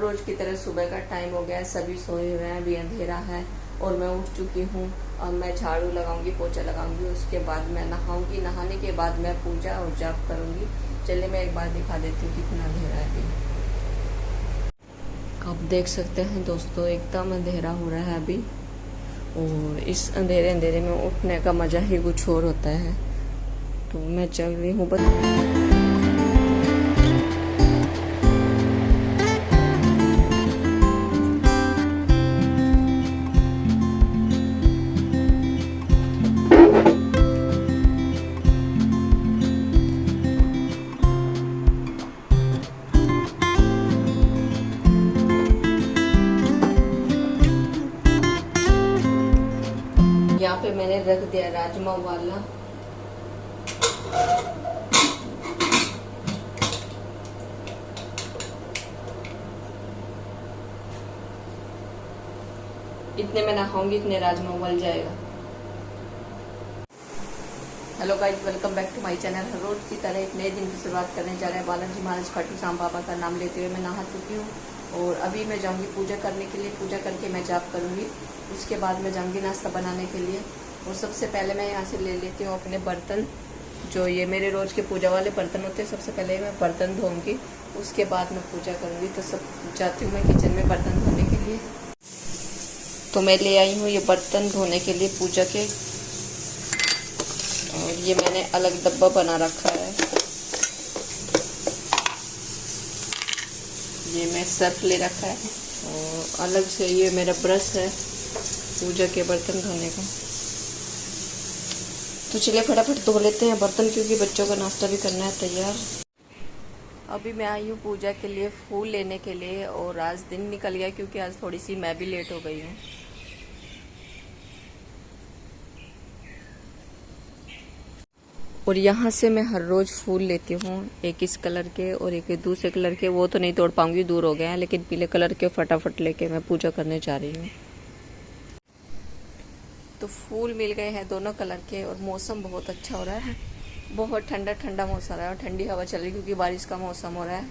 रोज की तरह सुबह का टाइम हो गया है, सभी सोए हुए हैं, अभी अंधेरा है और मैं उठ चुकी हूँ। अब मैं झाड़ू लगाऊंगी, पोछा लगाऊंगी, उसके बाद मैं नहाऊंगी। नहाने के बाद मैं पूजा और जाप करूंगी। चलिए मैं एक बार दिखा देती हूँ कितना अंधेरा है अभी। आप देख सकते हैं दोस्तों, एकदम अंधेरा हो रहा है अभी, और इस अंधेरे में उठने का मजा ही कुछ और होता है। तो मैं चल रही हूँ यहाँ पे मैंने रख दिया राजमा वाला। इतने में नहाऊंगी, इतने राजमा उबल जाएगा। Hello guys, welcome back to my channel. हर रोज की तरह एक नए दिन की शुरुआत करने जा रहे हैं। बालाजी महाराज खाटू श्याम बाबा का नाम लेते हुए मैं नहा चुकी हूँ और अभी मैं जाऊंगी पूजा करने के लिए। पूजा करके मैं जाप करूंगी, उसके बाद मैं जाऊंगी नाश्ता बनाने के लिए। और सबसे पहले मैं यहाँ से ले लेती हूँ अपने बर्तन, जो ये मेरे रोज के पूजा वाले बर्तन होते हैं। सबसे पहले मैं बर्तन धोऊंगी, उसके बाद मैं पूजा करूंगी। तो सब जाती हूँ मैं किचन में बर्तन धोने के लिए। तो मैं ले आई हूँ ये बर्तन धोने के लिए पूजा के, और ये मैंने अलग डब्बा बना रखा है। ये मैं सर्फ ले रखा है और अलग से ये मेरा ब्रश है पूजा के बर्तन धोने का। तो चलिए फटाफट धो लेते हैं बर्तन, क्योंकि बच्चों का नाश्ता भी करना है तैयार। अभी मैं आई हूँ पूजा के लिए फूल लेने के लिए, और आज दिन निकल गया क्योंकि आज थोड़ी सी मैं भी लेट हो गई हूँ। और यहाँ से मैं हर रोज फूल लेती हूँ, एक इस कलर के और एक दूसरे कलर के। वो तो नहीं तोड़ पाऊंगी, दूर हो गए हैं, लेकिन पीले कलर के फटाफट लेके मैं पूजा करने जा रही हूँ। तो फूल मिल गए हैं दोनों कलर के, और मौसम बहुत अच्छा हो रहा है। बहुत ठंडा ठंडा मौसम हो रहा है और ठंडी हवा चल रही है, क्योंकि बारिश का मौसम हो रहा है।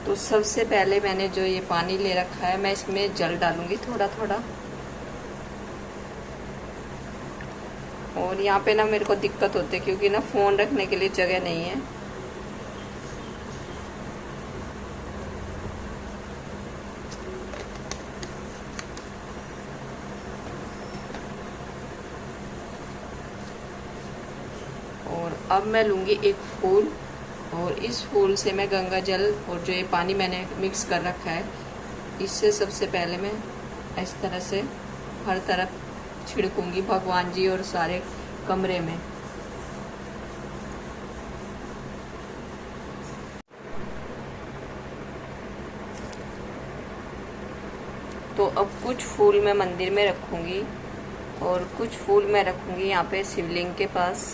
तो सबसे पहले मैंने जो ये पानी ले रखा है, मैं इसमें जल डालूंगी थोड़ा थोड़ा। और यहाँ पे ना मेरे को दिक्कत होती है, क्योंकि ना फोन रखने के लिए जगह नहीं है। और अब मैं लूँगी एक फूल, और इस फूल से मैं गंगा जल और जो ये पानी मैंने मिक्स कर रखा है, इससे सबसे पहले मैं इस तरह से हर तरफ छिड़कूंगी भगवान जी और सारे कमरे में। तो अब कुछ फूल मैं मंदिर में रखूंगी और कुछ फूल मैं रखूंगी यहाँ पे शिवलिंग के पास।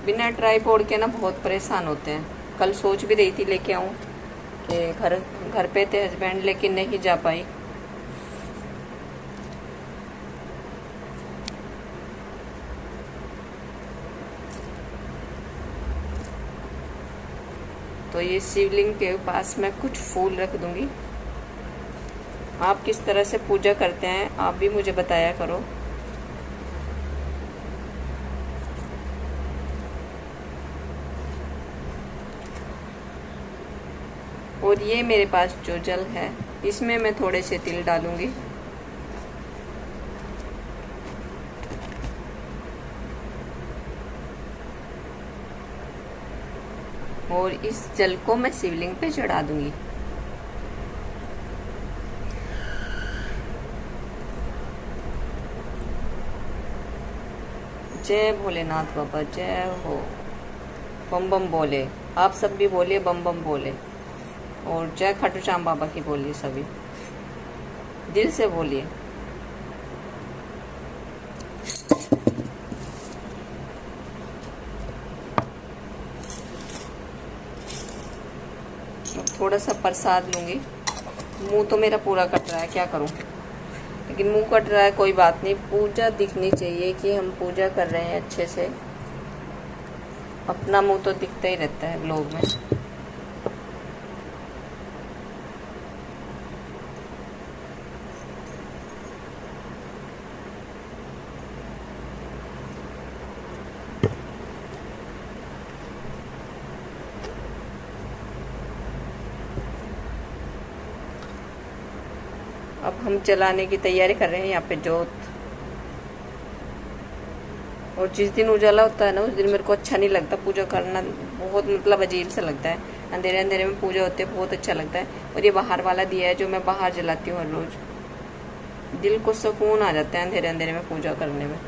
बिना ट्राइपॉड के ना बहुत परेशान होते हैं। कल सोच भी रही थी लेके आऊं कि घर पे थे हस्बैंड, लेकिन नहीं जा पाई। तो ये शिवलिंग के पास मैं कुछ फूल रख दूंगी। आप किस तरह से पूजा करते हैं आप भी मुझे बताया करो। और ये मेरे पास जो जल है, इसमें मैं थोड़े से तिल डालूंगी। और इस जल को मैं शिवलिंग पे चढ़ा दूंगी। जय भोलेनाथ बाबा, जय हो। बम बम बोले, आप सब भी बोलिए बम बम बोले। और जय खाटू श्याम बाबा की बोलिए, सभी दिल से बोलिए। थोड़ा सा प्रसाद लूंगी। मुंह तो मेरा पूरा कट रहा है, क्या करूं। लेकिन मुंह कट रहा है, कोई बात नहीं, पूजा दिखनी चाहिए कि हम पूजा कर रहे हैं अच्छे से। अपना मुंह तो दिखता ही रहता है व्लॉग में। अब हम जलाने की तैयारी कर रहे हैं यहाँ पे जोत। और जिस दिन उजाला होता है ना, उस दिन मेरे को अच्छा नहीं लगता पूजा करना, बहुत मतलब अजीब सा लगता है। अंधेरे अंधेरे में पूजा होती है, बहुत अच्छा लगता है। और ये बाहर वाला दिया है जो मैं बाहर जलाती हूँ हर रोज। दिल को सुकून आ जाता है अंधेरे अंधेरे में पूजा करने में।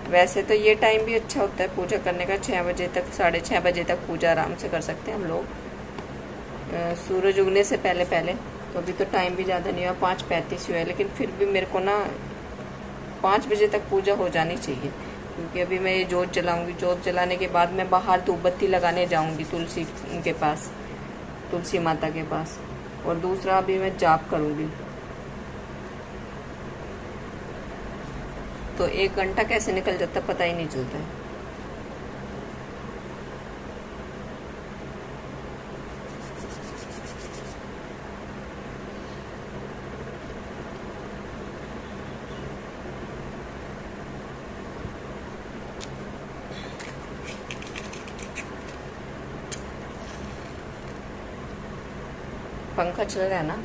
वैसे तो ये टाइम भी अच्छा होता है पूजा करने का, 6 बजे तक, 6:30 बजे तक पूजा आराम से कर सकते हैं हम लोग, सूरज उगने से पहले पहले। तो अभी तो टाइम भी ज़्यादा नहीं हुआ, 5:35 हुआ है, लेकिन फिर भी मेरे को ना 5 बजे तक पूजा हो जानी चाहिए। क्योंकि अभी मैं ये जोत जलाऊंगी, जोत जलाने के बाद मैं बाहर धूप बत्ती लगाने जाऊंगी तुलसी के पास, तुलसी माता के पास। और दूसरा अभी मैं जाप करूंगी। तो 1 घंटा कैसे निकल जाता पता ही नहीं चलता है। पंखा चल रहा है ना।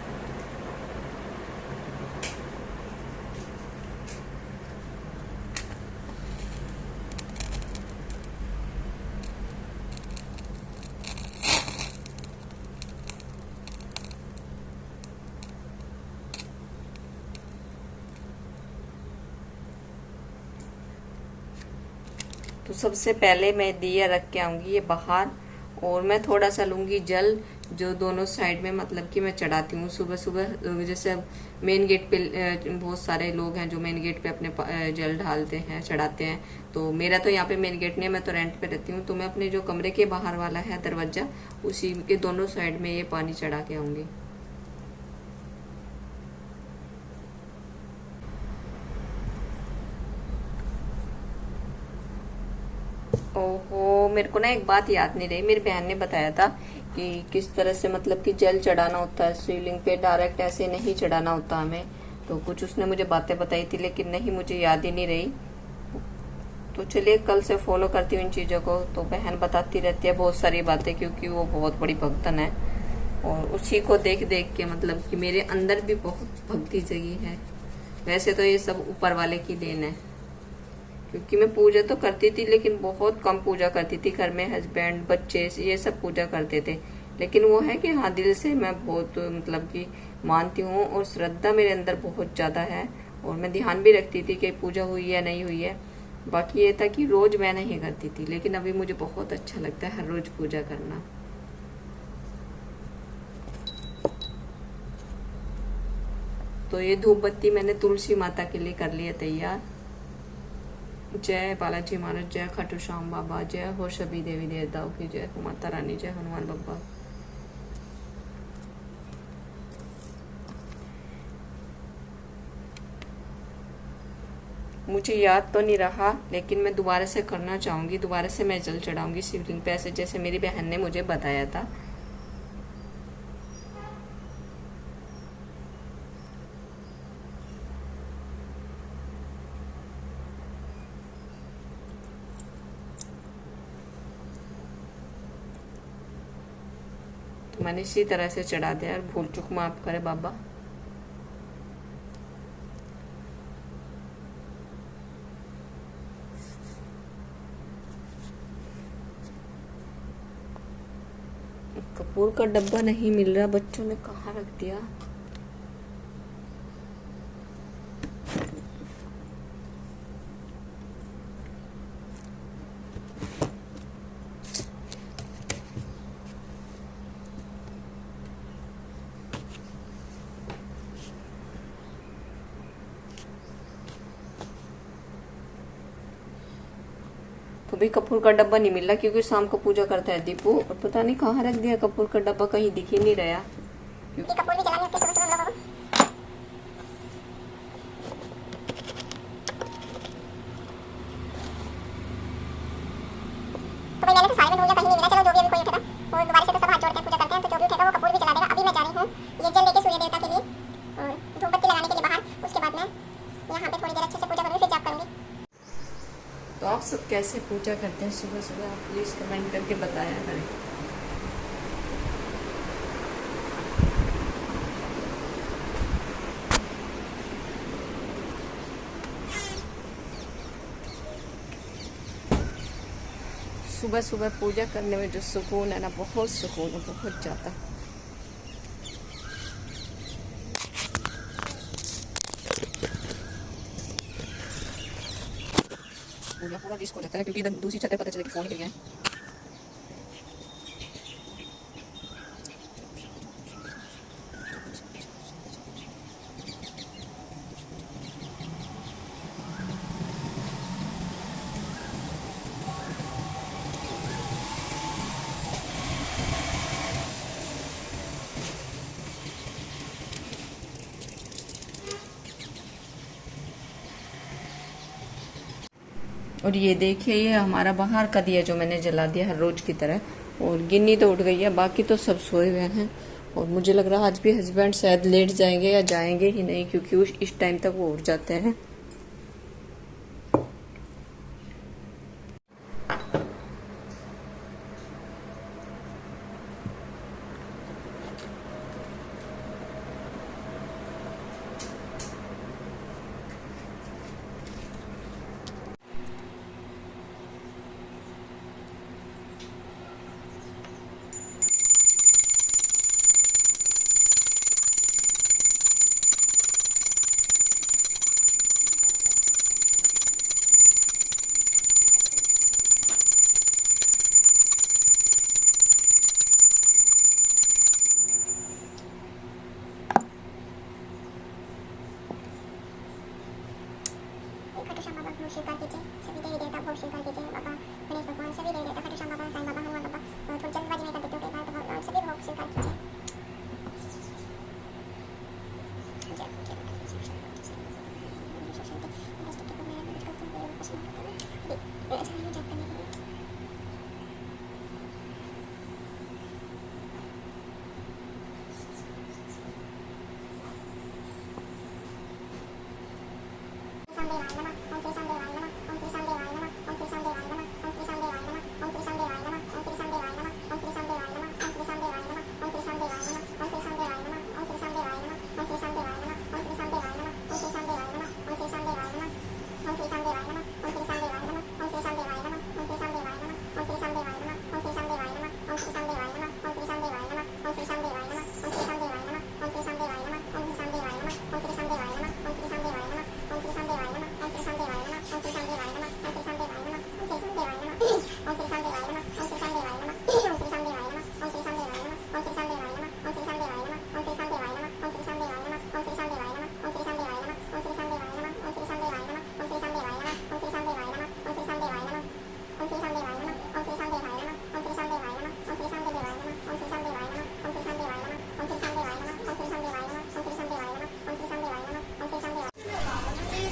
तो सबसे पहले मैं दिया रख के आऊंगी ये बाहर, और मैं थोड़ा सा लूंगी जल, जो दोनों साइड में मतलब कि मैं चढ़ाती हूँ सुबह सुबह। जैसे अब मेन गेट पे बहुत सारे लोग हैं जो मेन गेट पे अपने जल ढालते हैं, चढ़ाते हैं। तो मेरा तो यहाँ पे मेन गेट नहीं है, मैं तो रेंट पे रहती हूँ। तो मैं अपने जो कमरे के बाहर वाला है दरवाजा, उसी के दोनों साइड में ये पानी चढ़ा के आऊंगी। ओहो, मेरे को ना एक बात याद नहीं रही। मेरी बहन ने बताया था कि किस तरह से मतलब कि जल चढ़ाना होता है शिवलिंग पे, डायरेक्ट ऐसे नहीं चढ़ाना होता हमें। तो कुछ उसने मुझे बातें बताई थी, लेकिन नहीं, मुझे याद ही नहीं रही। तो चलिए कल से फॉलो करती हूँ इन चीज़ों को। तो बहन बताती रहती है बहुत सारी बातें, क्योंकि वो बहुत बड़ी भक्तन है। और उसी को देख देख के मतलब कि मेरे अंदर भी बहुत भक्ति जगी है। वैसे तो ये सब ऊपर वाले की देन है, क्योंकि मैं पूजा तो करती थी, लेकिन बहुत कम पूजा करती थी। घर में हस्बैंड, बच्चे, ये सब पूजा करते थे। लेकिन वो है कि हाँ, दिल से मैं बहुत मतलब कि मानती हूँ, और श्रद्धा मेरे अंदर बहुत ज़्यादा है। और मैं ध्यान भी रखती थी कि पूजा हुई है नहीं हुई है। बाकी ये था कि रोज मैं नहीं करती थी, लेकिन अभी मुझे बहुत अच्छा लगता है हर रोज पूजा करना। तो ये धूप बत्ती मैंने तुलसी माता के लिए कर लिया तैयार। जय बालाजी महाराज, जय खाटू श्याम बाबा, जय हो सभी देवी देवताओं की, जय हो माता रानी, जय हनुमान बाबा। मुझे याद तो नहीं रहा, लेकिन मैं दोबारा से करना चाहूंगी। दोबारा से मैं जल चढ़ाऊंगी शिवलिंग पे, ऐसे जैसे मेरी बहन ने मुझे बताया था। तो मैंने इसी तरह से चढ़ा दिया, और भूल चूक माफ करे बाबा। कपूर का डब्बा नहीं मिल रहा, बच्चों ने कहाँ रख दिया। तो भी कपूर का डब्बा नहीं मिल रहा, क्योंकि शाम को पूजा करता है दीपू, और पता नहीं कहाँ रख दिया कपूर का डब्बा, कहीं दिख ही नहीं रहा। कपूर भी जलाने होते सुबह सुबह हम लोगों को। कैसे पूजा करते हैं सुबह सुबह, आप प्लीज़ कमेंट करके बताया करें। सुबह सुबह पूजा करने में जो सुकून है ना, बहुत सुकून है, बहुत ज़्यादा। पूरा डिस्क हो जाता है क्योंकि इधर दूसरी छत पे पता चले कि फोन के लिए है। और ये देखिए, ये हमारा बाहर का दिया जो मैंने जला दिया हर रोज की तरह। और गिन्नी तो उठ गई है, बाकी तो सब सोए हुए हैं। और मुझे लग रहा है आज भी हस्बैंड शायद लेट जाएंगे या जाएंगे ही नहीं, क्योंकि इस टाइम तक वो उठ जाते हैं। स्वीकार कीजिए, सभी देवी देवता को स्वीकार कीजिए। बाबा गणेश भगवान, सभी देवी देवता, खाटू श्याम बाबा, साईं बाबा, हनुमान बाबा, थोड़ी जल्दबाजी में कर देते हो कई बार, तो सभी भोग स्वीकार कीजिए।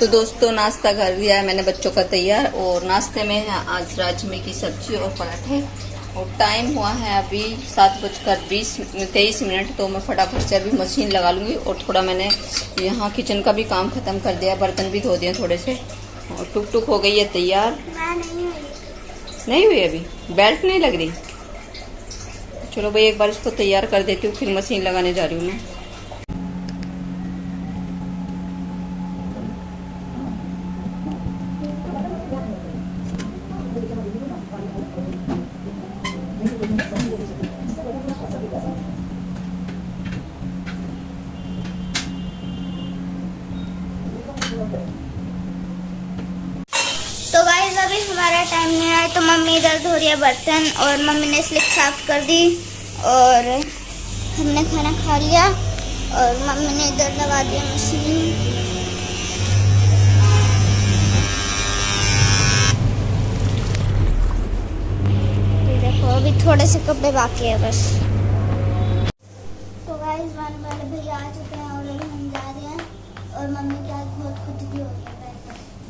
तो दोस्तों, नाश्ता कर दिया है मैंने बच्चों का तैयार। और नाश्ते में है आज राजमे की सब्जी और पराठे। और टाइम हुआ है अभी 7:23। तो मैं फटाफट से अभी मशीन लगा लूँगी। और थोड़ा मैंने यहाँ किचन का भी काम ख़त्म कर दिया, बर्तन भी धो दिए थोड़े से। और टुक टुक हो गई है तैयार। नहीं हुई अभी, बेल्ट नहीं लग रही। चलो भाई, एक बार इसको तैयार कर देती हूँ, फिर मशीन लगाने जा रही हूँ मैं। तो गाइस अभी हमारा टाइम नहीं आया, तो मम्मी इधर धो रही है बर्तन और मम्मी ने स्लिप साफ कर दी और हमने खाना खा लिया और मम्मी ने इधर लगा दिया मशीन। देखो अभी थोड़े से कपड़े बाकी है बस। तो गाइस वाले भैया आ चुके हैं और अभी हम जा रहे हैं और मम्मी की आज बहुत खुजली हो रही है।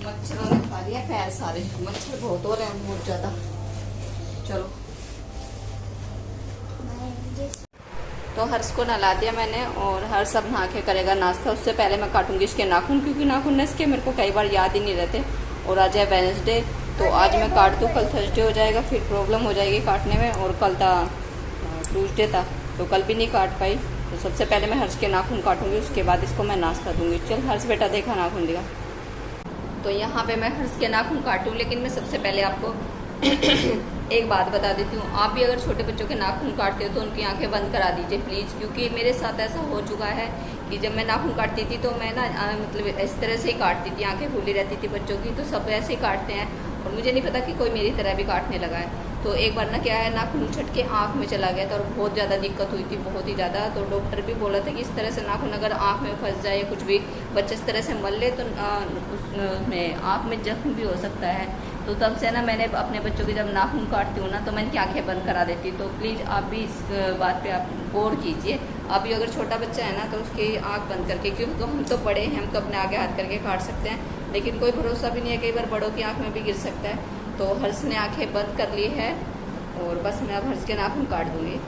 मच्छरों ने खा लिया पैर सारे, मच्छर बहुत हो रहे हैं, बहुत ज्यादा। चलो, तो हर्ष को नहला दिया मैंने और हर्ष अब नहा के करेगा नाश्ता। उससे पहले मैं काटूंगी इसके नाखून, क्योंकि नाखून ने इसके मेरे को कई बार याद ही नहीं रहते। और आज है वेडनेसडे, तो आज मैं काट दूँ, कल थर्सडे हो जाएगा, फिर प्रॉब्लम हो जाएगी काटने में। और कल था ट्यूसडे था, तो कल भी नहीं काट पाई। तो सबसे पहले मैं हर्ष के नाखून काटूंगी, उसके बाद इसको मैं नाश्ता दूंगी। चल हर्ष बेटा, देखा नाखून दिखा। तो यहाँ पे मैं हर्ष के नाखून काटूँ, लेकिन मैं सबसे पहले आपको एक बात बता देती हूँ। आप भी अगर छोटे बच्चों के नाखून काटते हो तो उनकी आंखें बंद करा दीजिए प्लीज़, क्योंकि मेरे साथ ऐसा हो चुका है कि जब मैं नाखून काटती थी तो मैं ना मतलब इस तरह से ही काटती थी, आंखें खुली रहती थी बच्चों की। तो सब ऐसे ही काटते हैं और मुझे नहीं पता कि कोई मेरी तरह भी काटने लगा है। तो एक बार ना क्या है, नाखून उछट के आँख में चला गया था और बहुत ज़्यादा दिक्कत हुई थी, बहुत ही ज़्यादा। तो डॉक्टर भी बोला था कि इस तरह से नाखून अगर आँख में फंस जाए या कुछ भी बच्चे इस तरह से मल ले तो उसमें आँख में जख्म भी हो सकता है। तो तब से ना मैंने अपने बच्चों की जब नाखून काटती हूँ ना तो मैं इनकी आँखें बंद करा देती। तो प्लीज़ आप भी इस बात पे आप गौर कीजिए। आप भी अगर छोटा बच्चा है ना तो उसकी आँख बंद करके, क्योंकि तो हम तो बड़े हैं, हम तो अपने आगे हाथ करके काट सकते हैं, लेकिन कोई भरोसा भी नहीं है, कई बार बड़ों की आँख में भी गिर सकता है। तो हर्ष ने आँखें बंद कर ली है और बस मैं अब हर्ष के नाखून काट दूँगी।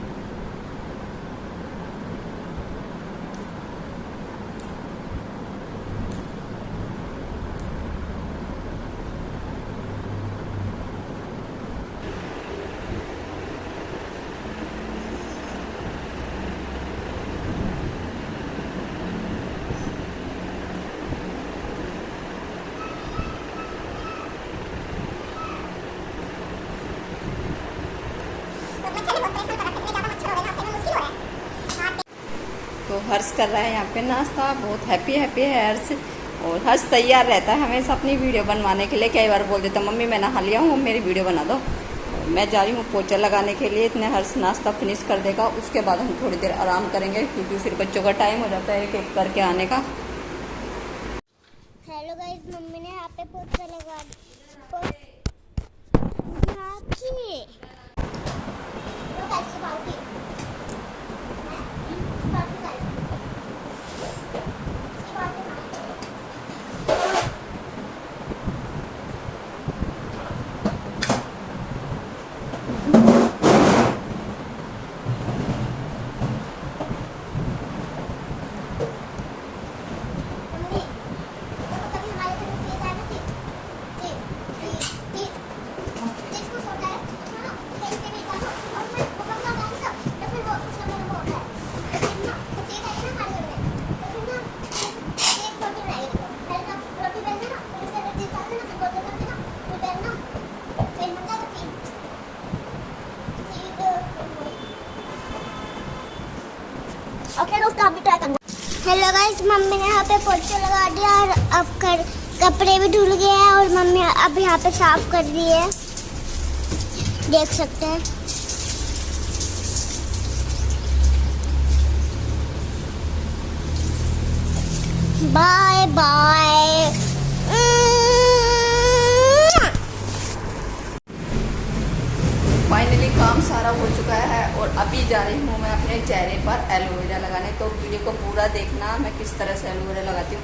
तो हर्ष कर रहा है यहाँ पे नाश्ता, बहुत हैप्पी है हर्ष। और हर्ष तैयार रहता है हमेशा अपनी वीडियो बनवाने के लिए। कई बार बोल देता मम्मी मैं नहा लिया हूँ, मेरी वीडियो बना दो। मैं जा रही हूँ पोछा लगाने के लिए, इतने हर्ष नाश्ता फिनिश कर देगा, उसके बाद हम थोड़ी देर आराम करेंगे, क्योंकि फिर बच्चों का टाइम हो जाता है एक एक करके आने का। हेलो गाइस, मम्मी ने यहाँ पे पोछा लगा हेलो गाइस, मम्मी ने यहाँ पे पोछा लगा दिया और अब कपड़े भी धुल गए हैं और मम्मी अब यहाँ पे साफ कर रही है, देख सकते हैं। Bye bye. फाइनली काम सारा हो चुका है और अभी जा रही हूँ मैं अपने चेहरे पर एलोवेरा लगाने। तो वीडियो को पूरा देखना, मैं किस तरह से एलोवेरा लगाती हूँ।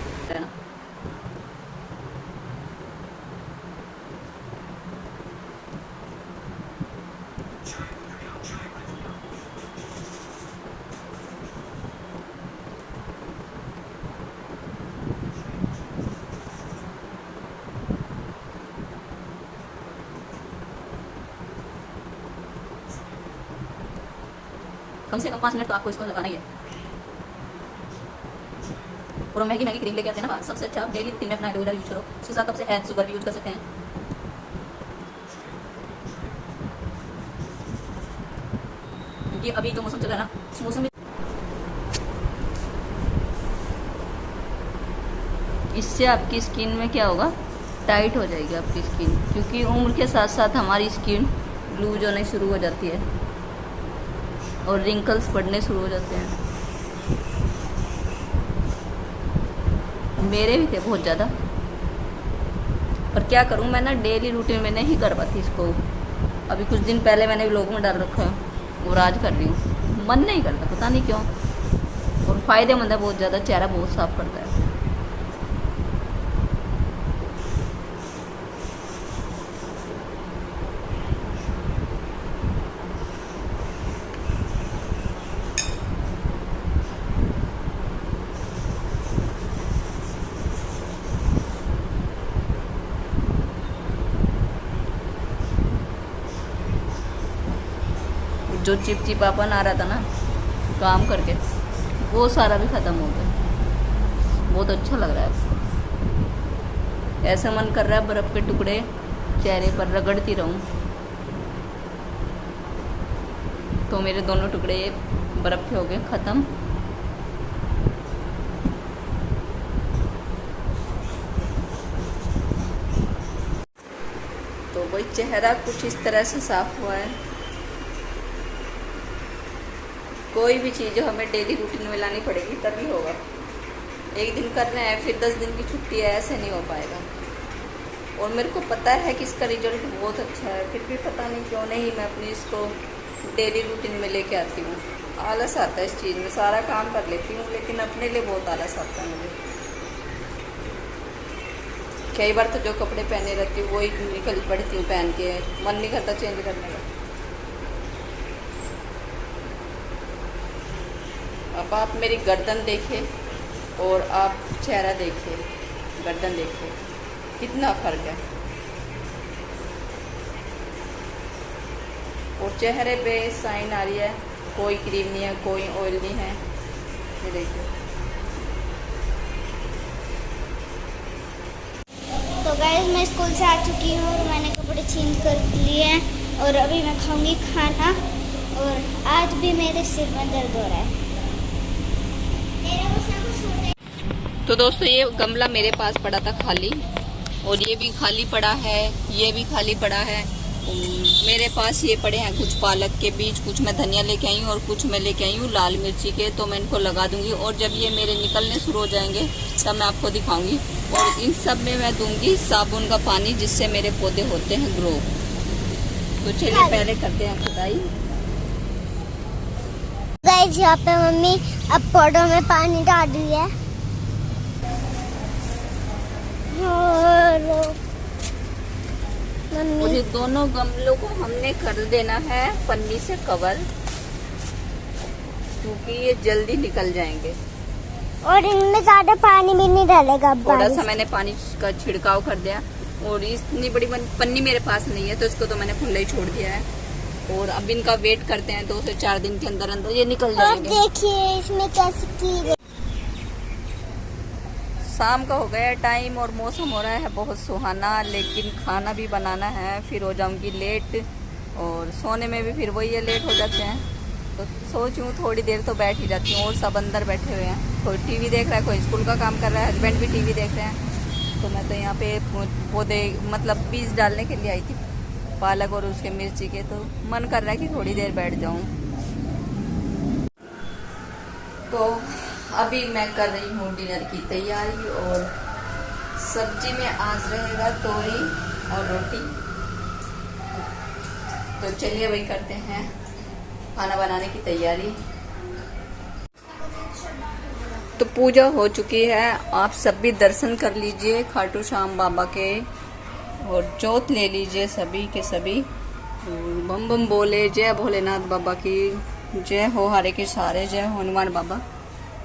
कम से कम 5 मिनट तो आपको इसको लगाना ही है। और मैगी क्रीम लेके आते हैं ना, सबसे अच्छा आप डेली 3 मिनट अपना एलोवेरा यूज करो। उसके साथ आपसे हैड शुगर भी यूज कर सकते हैं। क्योंकि अभी जो मौसम चल रहा है ना, इस मौसम में इससे आपकी स्किन में क्या होगा, टाइट हो जाएगी आपकी स्किन, क्योंकि उम्र के साथ साथ हमारी स्किन लूज होने शुरू हो जाती है और रिंकल्स पड़ने शुरू हो जाते हैं। मेरे भी थे बहुत ज़्यादा, पर क्या करूं, मैं ना डेली रूटीन में नहीं कर पाती इसको। अभी कुछ दिन पहले मैंने व्लॉग में डाल रखा है और आज कर रही हूँ, मन नहीं करता, पता नहीं क्यों। और फ़ायदेमंद है बहुत ज़्यादा, चेहरा बहुत साफ करता है। जो चिपचिपापन आ रहा था ना काम करके, वो सारा भी ख़त्म हो गया। बहुत अच्छा लग रहा है। ऐसा मन कर रहा है बर्फ़ के टुकड़े चेहरे पर रगड़ती रहूं। तो मेरे दोनों टुकड़े बर्फ़ के हो गए ख़त्म। तो वही चेहरा कुछ इस तरह से साफ हुआ है। कोई भी चीज़ हमें डेली रूटीन में लानी पड़ेगी तभी होगा। एक दिन करना है फिर 10 दिन की छुट्टी है, ऐसे नहीं हो पाएगा। और मेरे को पता है कि इसका रिजल्ट बहुत अच्छा है, फिर भी पता नहीं क्यों नहीं मैं अपनी इसको डेली रूटीन में लेके आती हूँ। आलस आता है इस चीज़ में। सारा काम कर लेती हूँ लेकिन अपने लिए बहुत आलस आता है मुझे। कई बार तो जो कपड़े पहने रहती हूँ वही निकल पड़ती हूँ पहन के, मन नहीं करता चेंज करने का। अब आप मेरी गर्दन देखिए और आप चेहरा देखिए, गर्दन देखिए कितना फ़र्क है। और चेहरे पे साइन आ रही है, कोई क्रीम नहीं है, कोई ऑयल नहीं है। ये देखिए। तो गाइस मैं स्कूल से आ चुकी हूँ और मैंने कपड़े चेंज कर लिए हैं और अभी मैं खाऊंगी खाना। और आज भी मेरे सिर में दर्द हो रहा है। तो दोस्तों ये गमला मेरे पास पड़ा था खाली, और ये भी खाली पड़ा है, ये भी खाली पड़ा है। मेरे पास ये पड़े हैं कुछ पालक के बीज, कुछ मैं धनिया लेके आई हूँ और कुछ मैं लेके आई हूँ लाल मिर्ची के। तो मैं इनको लगा दूंगी और जब ये मेरे निकलने शुरू हो जाएंगे तब मैं आपको दिखाऊंगी। और इन सब में मैं दूंगी साबुन का पानी, जिससे मेरे पौधे होते हैं ग्रो। तो चलिए पहले करते हैं खुदाई। गाइस यहाँ पे मम्मी अब पौधों में पानी डाल रही है और और ये दोनों गमलों को हमने कर देना है पन्नी से कवर, क्योंकि ये जल्दी निकल जाएंगे। और इनमें ज्यादा पानी भी नहीं डालेगा। थोड़ा सा मैंने पानी का छिड़काव कर दिया। और इतनी बड़ी पन्नी मेरे पास नहीं है तो इसको तो मैंने खुला ही छोड़ दिया है। और अब इनका वेट करते हैं, 2 से 4 दिन के अंदर अंदर ये निकल जाएंगे। देखिए इसमें कैसे की। शाम का हो गया टाइम और मौसम हो रहा है बहुत सुहाना, लेकिन खाना भी बनाना है, फिर हो जाऊंगी लेट। और सोने में भी फिर वही है, लेट हो जाते हैं। तो सोचूं थोड़ी देर तो बैठ ही जाती हूँ। और सब अंदर बैठे हुए हैं, कोई टीवी देख रहा है, कोई स्कूल का काम कर रहा है, हस्बैंड भी टीवी देख रहे हैं। तो मैं तो यहाँ पे पौधे मतलब बीज डालने के लिए आई थी, पालक और उसके मिर्ची के। तो मन कर रहा है कि थोड़ी देर बैठ जाऊं। तो अभी मैं कर रही हूँ डिनर की तैयारी। और सब्जी में आज रहेगा तोरी और रोटी। तो चलिए वही करते हैं खाना बनाने की तैयारी। तो पूजा हो चुकी है, आप सब भी दर्शन कर लीजिए खाटू श्याम बाबा के और जोत ले लीजिए सभी के सभी। बम बम बोले, जय भोलेनाथ बाबा की जय हो, हरे के सारे जय हो, हनुमान बाबा।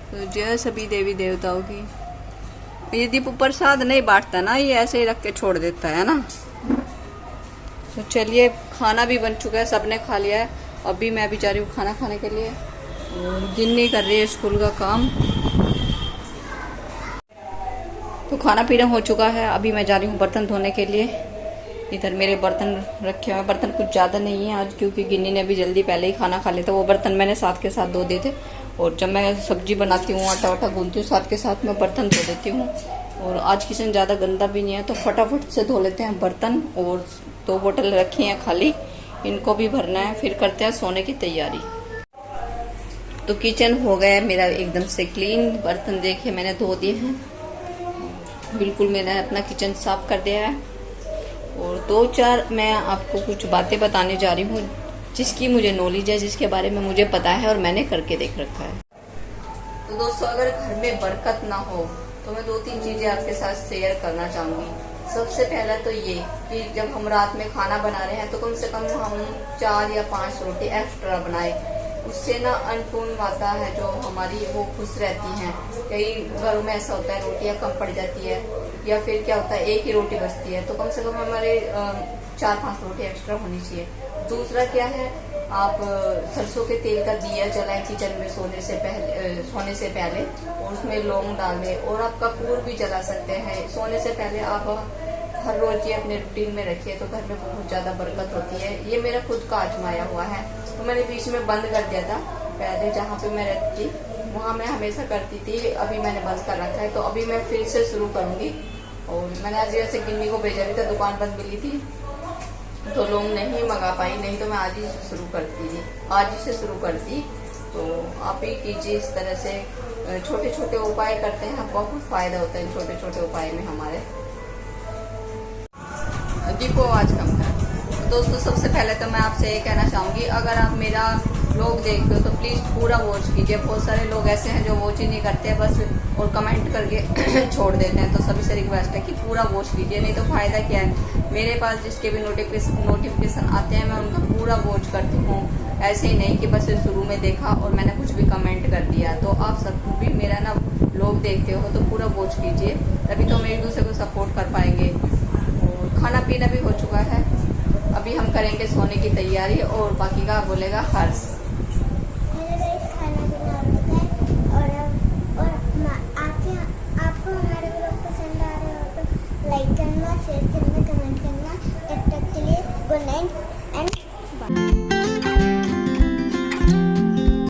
तो जय सभी देवी देवताओं की। ये दीप प्रसाद नहीं बांटता ना, ये ऐसे ही रख के छोड़ देता है ना। तो चलिए खाना भी बन चुका है, सबने खा लिया है। अभी मैं भी जा रही हूँ खाना खाने के लिए। और गिन्नी कर रही है स्कूल का काम। तो खाना पीना हो चुका है, अभी मैं जा रही हूँ बर्तन धोने के लिए। इधर मेरे बर्तन रखे हुए हैं, बर्तन कुछ ज़्यादा नहीं है आज, क्योंकि गिन्नी ने भी जल्दी पहले ही खाना खा लिया था। वो बर्तन मैंने साथ के साथ धो दिए थे। और जब मैं सब्जी बनाती हूँ, आटा वाटा गूंथती हूँ, साथ के साथ मैं बर्तन धो देती हूँ। और आज किचन ज़्यादा गंदा भी नहीं है, तो फटाफट से धो लेते हैं बर्तन। और 2 बोतल रखी हैं खाली, इनको भी भरना है, फिर करते हैं सोने की तैयारी। तो किचन हो गया है मेरा एकदम से क्लीन। बर्तन देखिए मैंने धो दिए हैं, बिल्कुल मैंने अपना किचन साफ कर दिया है। और 2-4 मैं आपको कुछ बातें बताने जा रही हूँ जिसकी मुझे नॉलेज है, जिसके बारे में मुझे पता है और मैंने करके देख रखा है। तो दोस्तों अगर घर में बरकत ना हो तो मैं 2-3 चीजें आपके साथ शेयर करना चाहूंगी। सबसे पहला तो ये कि जब हम रात में खाना बना रहे हैं तो कम से कम हम 4 या 5 रोटी एक्स्ट्रा बनाए। उससे ना अन्नपूर्ण माता है जो हमारी, वो खुश रहती हैं। कई घरों में ऐसा होता है रोटियां कम पड़ जाती है, या फिर क्या होता है एक ही रोटी बचती है। तो कम से कम हमारे 4-5 रोटी एक्स्ट्रा होनी चाहिए। दूसरा क्या है आप सरसों के तेल का दिया जलाएं किचन में सोने से पहले और उसमें लौंग डालें और आप कपूर भी जला सकते हैं। सोने से पहले आप हर रोज ये अपने रूटीन में रखिए तो घर में बहुत ज्यादा बरकत होती है। ये मेरा खुद का आजमाया हुआ है। तो मैंने बीच में बंद कर दिया था, पहले जहाँ पे मैं रहती थी वहाँ मैं हमेशा करती थी, अभी मैंने बंद कर रखा है। तो अभी मैं फिर से शुरू करूंगी। और मैंने आज जैसे गिन्नी को भेजा भी था, दुकान बंद मिली थी तो लोग नहीं मंगा पाई, नहीं तो मैं आज ही से शुरू करती। तो आप ही कीजिए इस तरह से, छोटे छोटे उपाय करते हैं, बहुत फायदा होता है छोटे छोटे उपाय में हमारे। दीपो आवाज कम कर। तो दोस्तों सबसे पहले तो मैं आपसे ये कहना चाहूंगी, अगर आप मेरा लोग देखते हो तो प्लीज पूरा वॉच कीजिए। बहुत सारे लोग ऐसे हैं जो वॉच ही नहीं करते हैं बस और कमेंट करके छोड़ देते हैं। तो सभी से रिक्वेस्ट है कि पूरा वॉच कीजिए, नहीं तो फायदा क्या है। मेरे पास जिसके भी नोटिफिकेशन आते हैं मैं उनका पूरा वॉच करती हूँ। ऐसे ही नहीं कि बस शुरू में देखा और मैंने कुछ भी कमेंट कर दिया। तो आप सब भी मेरा ना लोग देखते हो तो पूरा वॉच कीजिए, तभी तो हम एक दूसरे को सपोर्ट कर पाएंगे। और खाना पीना भी हो चुका है, अभी हम करेंगे सोने की तैयारी और बाकी का बोलेगा हर्ष।